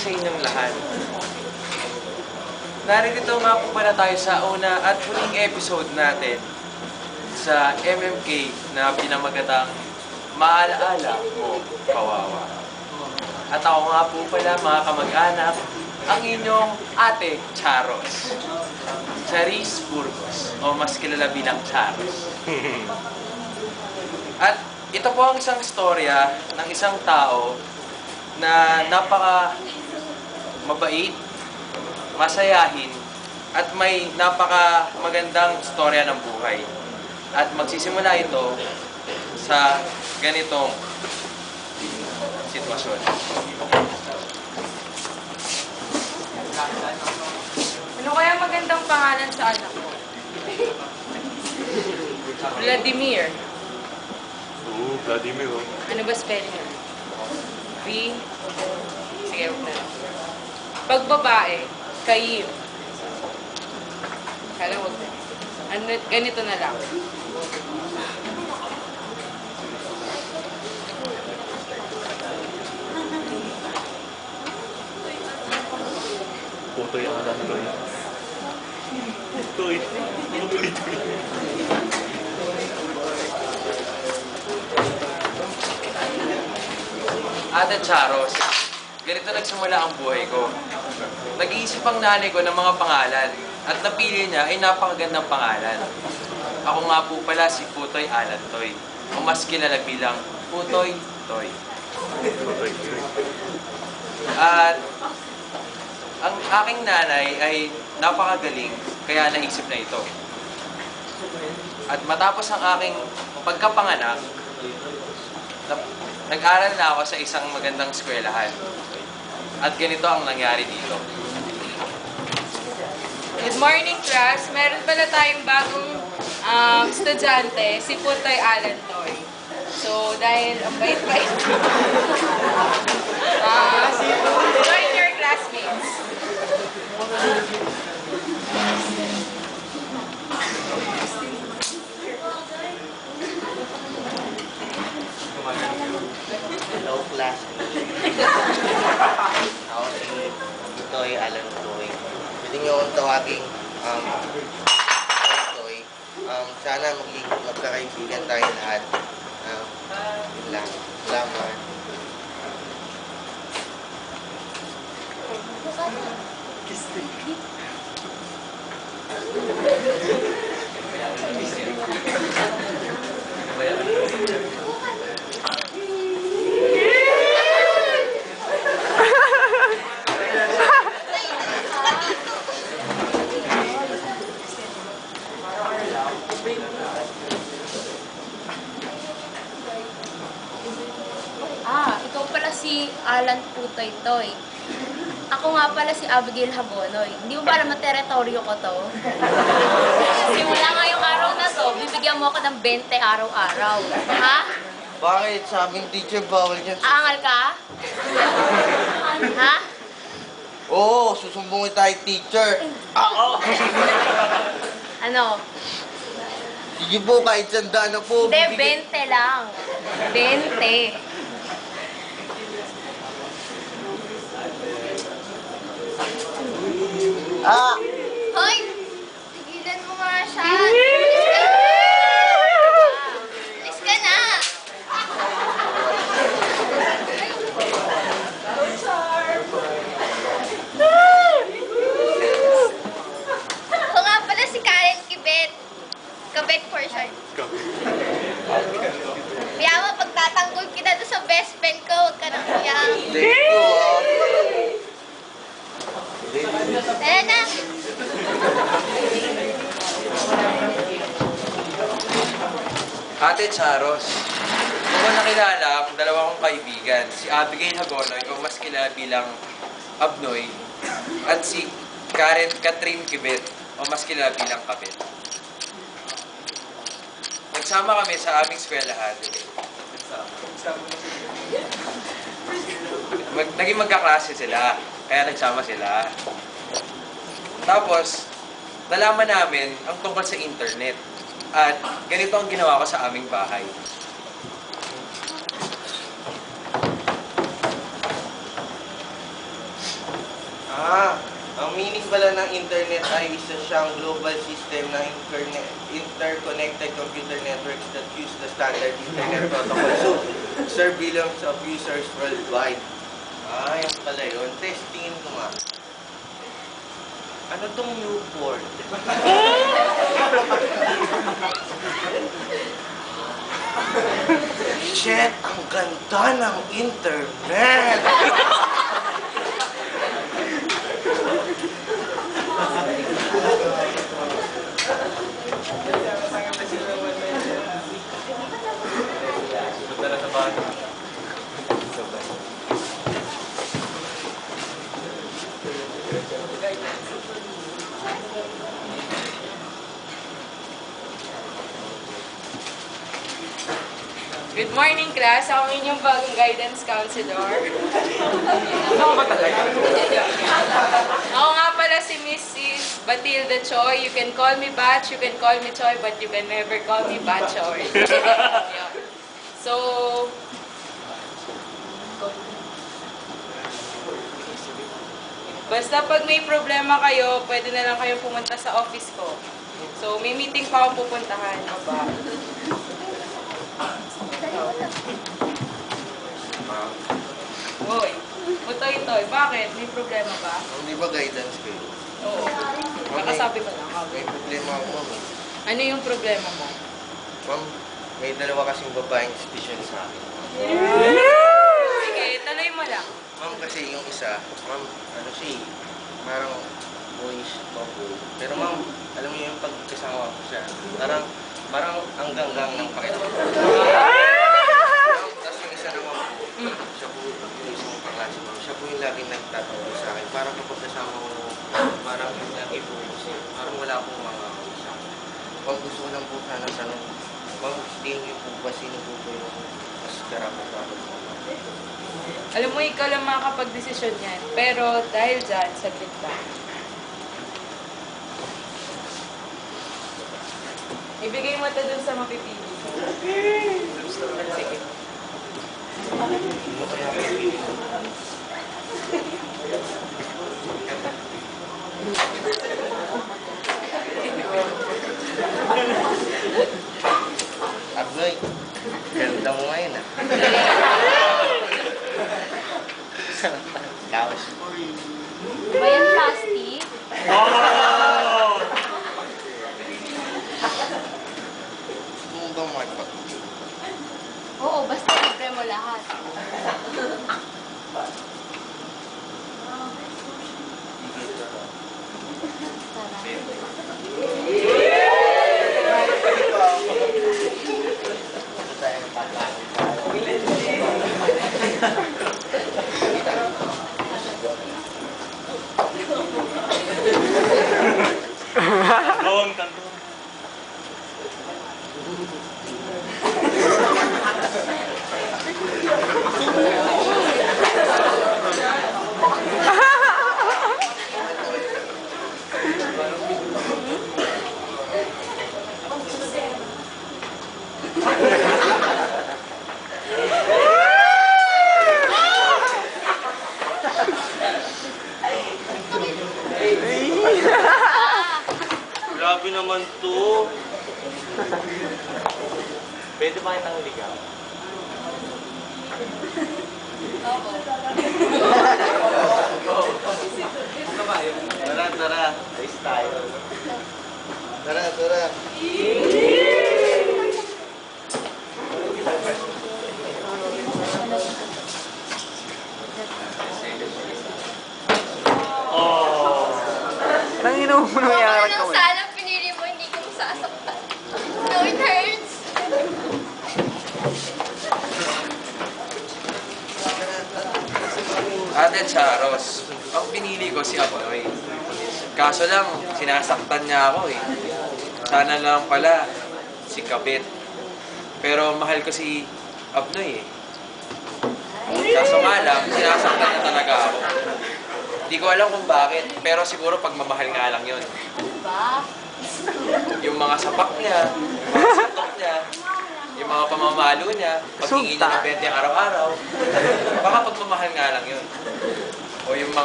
sa inyong lahat. Narito nga po pala tayo sa una at huling episode natin sa MMK na pinamagatang Maalaala Mo, Kawawa. At ako nga po pala, mga kamag-anak, ang inyong ate Charos. Charis Burgos, o mas kilala bilang Charos. At ito po ang isang storya ng isang tao na napaka mabait, masayahin, at may napaka magandang storya ng buhay. At magsisimula ito sa ganitong sitwasyon. Ano kaya magandang pangalan sa anak ko? Vladimir. Oo, Vladimir. Ano ba spelling niya? V? Sige, huwag na. Pag babae, Kayim. Kala huwag na. Ganito na lang. Putoy ang alam ko. Putoy. Ate Charos, ganito nagsimula ang buhay ko. Nag-iisip ang nanay ko ng mga pangalan at napili niya ay napakagandang pangalan. Ako nga po pala si Putoy Alantoy, o mas kilala bilang Putoy Toy. Putoy. At ang aking nanay ay napakagaling, kaya naisip na ito. At matapos ang aking pagkapanganak, nag-aral na ako sa isang magandang eskwelahan. At ganito ang nangyari dito. Good morning, class. Meron pala tayong bagong estudyante, si Putoy Alantoy. So, dahil ang bait-bait, join your classmates. Hello, class. Ako si Putoy Alantoy. Pwede niyo akong tawaging Toy. Sana maging magkakaibigan tayo lahat. Yun lang. Salamat. Ikaw pala si Alan Putoy Toy. Ako nga pala si Abigail Habonoy. Hindi mo ba alam na teritoryo ko to? Simula ngayong araw na to, bibigyan mo ako ng 20 araw-araw. Ha? Bakit? Sa aming teacher, bawal yan. Aangal ka? Ha? Oo, susumbungin tayo teacher. Ano? Sige po, kahit sandaan na po. Hindi, 20 lang. 20. Hoy! Tigilan mo nga siya. Alis ka na. Ako nga pala si Karen Kibet. Kabet for short. Kaya mo, pagtatanggol kita doon sa best friend ko, huwag ka nang iyak. Thank you, Tara na. Ate Charos, kung ko nakilala ang dalawa kong kaibigan, si Abigail Hagonoy, o mas kilala bilang Abnoy, at si Catherine Kibet, o mas kilala bilang Kabet. Nagsama kami sa aming eskwelahan. Naging magkaklase sila, kaya nagsama sila. Tapos, nalaman namin ang tungkol sa internet. At ganito ang ginawa ko sa aming bahay. Ang meaning pala ng internet ay isa siyang global system ng interconnected computer networks that use the standard internet protocol to serve billions of users worldwide. Yan pala yun. Testingin ko nga. Ano tong Newport? Shit! Ang ganda ng internet! Punta na sa bahay. Good morning, class. Ako ang inyong bagong guidance counselor. Ako ba talaga? Ako nga pala si Mrs. Batilda Choi. You can call me Batch, you can call me Choi, but you can never call me Batchoy. Yun. So, basta pag may problema kayo, pwede na lang kayong pumunta sa office ko. So, may meeting pa akong pupuntahan. Aba. Hoy, Utoy-toy, bakit? May problema ba? Hindi ba guidance kayo? Oo. Kakasabi mo lang. May problema ako, ma'am. Ano yung problema mo? Ma'am, may dalawa kasing babaeng special sa akin. Sige, tuloy mo lang. Ma'am, kasi yung isa, ma'am, ano siya eh, parang boyish couple. Pero ma'am, alam mo yung pagkasama ko siya, parang ang ganggang ng pakiramdam. Tapos yung isa naman po, siya po yung isang kaklase ma'am, siya po yung laging nagtatawag sa akin. Parang kapag kasama ko, parang yung lagi po siya, parang wala akong mga isa. Ma'am, gusto ko lang po sana tanong, ma'am, tingin niyo po ba sino po po yung mas karapat ako? Alam mo, ikaw lang makakapag-desisyon yan. Pero dahil dyan, saglit lang. Ibigay mo ito dun sa mapipili. Sige. Agoy, ganda mo ngayon ah. Kaos po eh. Ba yan plastic? Gusto mo bang magpatuloy? Oo, basta libre mo lahat. Tara. Tanong, tanong. Grabe naman to. Pwede ba kitang ligaw? Tara, tara. Ayos tayo. Tara, tara. Oh. Nangino mo nangyayari ka Ano sana pinili mo, hindi ko masasaktan. No, it hurts. Ate Charos, ang pinili ko si Aboy. Kaso lang, sinasaktan niya ako eh. Sana lang pala si Kapit. Pero mahal ko si Abnoy eh. Kaso nga lang, sinasaktan niya talaga ako. Hindi ko alam kung bakit, pero siguro pagmamahal nga lang yun. Ba? Yung mga sapak niya, yung mga satok niya, yung mga pamamalo niya, paghingi niya ng 20 araw-araw, baka pagmamahal nga lang yun. O yung mga